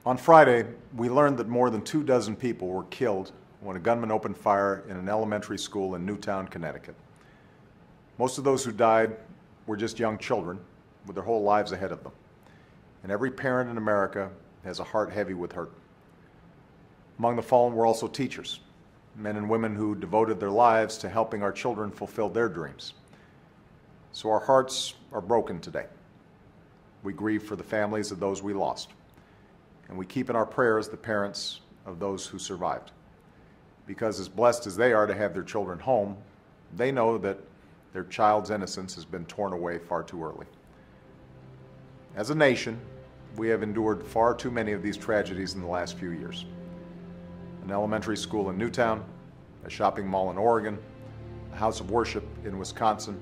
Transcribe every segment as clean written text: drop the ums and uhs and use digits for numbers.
On Friday, we learned that more than 24 people were killed when a gunman opened fire in an elementary school in Newtown, Connecticut. Most of those who died were just young children with their whole lives ahead of them. And every parent in America has a heart heavy with hurt. Among the fallen were also teachers, men and women who devoted their lives to helping our children fulfill their dreams. So our hearts are broken today. We grieve for the families of those we lost. And we keep in our prayers the parents of those who survived. Because as blessed as they are to have their children home, they know that their child's innocence has been torn away far too early. As a nation, we have endured far too many of these tragedies in the last few years. An elementary school in Newtown, a shopping mall in Oregon, a house of worship in Wisconsin,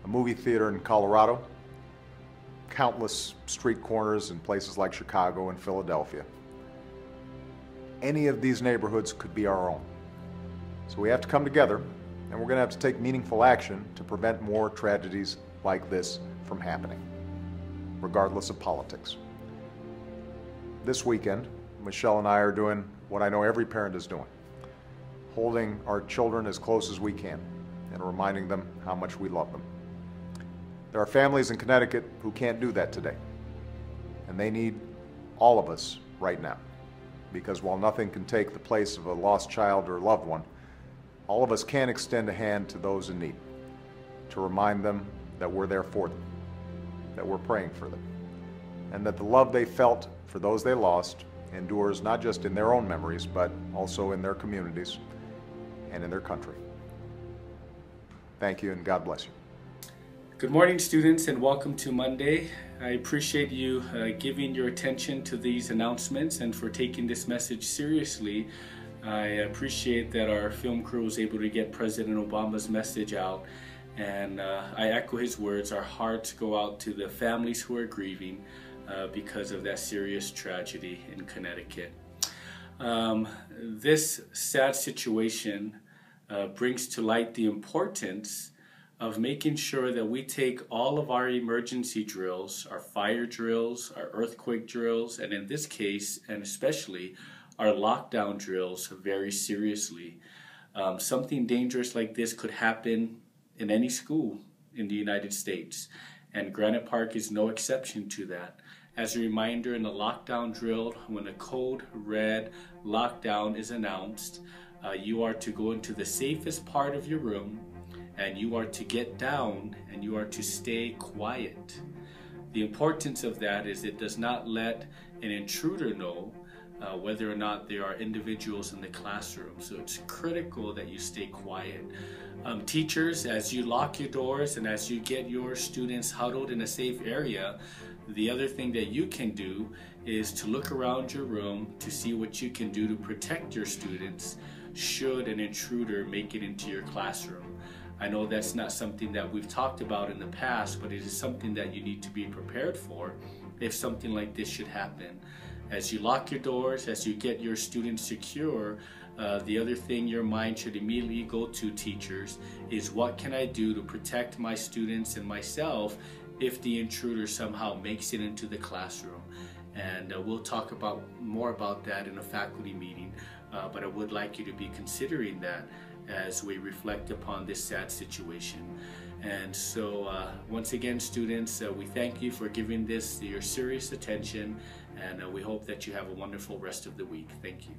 a movie theater in Colorado, countless street corners in places like Chicago and Philadelphia. Any of these neighborhoods could be our own. So we have to come together, and we're going to have to take meaningful action to prevent more tragedies like this from happening, regardless of politics. This weekend, Michelle and I are doing what I know every parent is doing, holding our children as close as we can and reminding them how much we love them. There are families in Connecticut who can't do that today, and they need all of us right now, because while nothing can take the place of a lost child or loved one, all of us can extend a hand to those in need, to remind them that we're there for them, that we're praying for them, and that the love they felt for those they lost endures not just in their own memories, but also in their communities and in their country. Thank you, and God bless you. Good morning, students, and welcome to Monday. I appreciate you giving your attention to these announcements and for taking this message seriously. I appreciate that our film crew was able to get President Obama's message out, and I echo his words. Our hearts go out to the families who are grieving because of that serious tragedy in Connecticut. This sad situation brings to light the importance of making sure that we take all of our emergency drills, our fire drills, our earthquake drills, and in this case, and especially, our lockdown drills very seriously. Something dangerous like this could happen in any school in the United States, and Granite Park is no exception to that. As a reminder, in a lockdown drill, when a code red lockdown is announced, you are to go into the safest part of your room, and you are to get down and you are to stay quiet. The importance of that is it does not let an intruder know whether or not there are individuals in the classroom. So it's critical that you stay quiet. Teachers, as you lock your doors and as you get your students huddled in a safe area, the other thing that you can do is to look around your room to see what you can do to protect your students should an intruder make it into your classroom. I know that's not something that we've talked about in the past, but it is something that you need to be prepared for if something like this should happen. As you lock your doors, as you get your students secure, the other thing your mind should immediately go to, teachers, is what can I do to protect my students and myself if the intruder somehow makes it into the classroom. And we'll talk more about that in a faculty meeting, but I would like you to be considering that as we reflect upon this sad situation. And so once again, students, we thank you for giving this your serious attention, and we hope that you have a wonderful rest of the week. Thank you.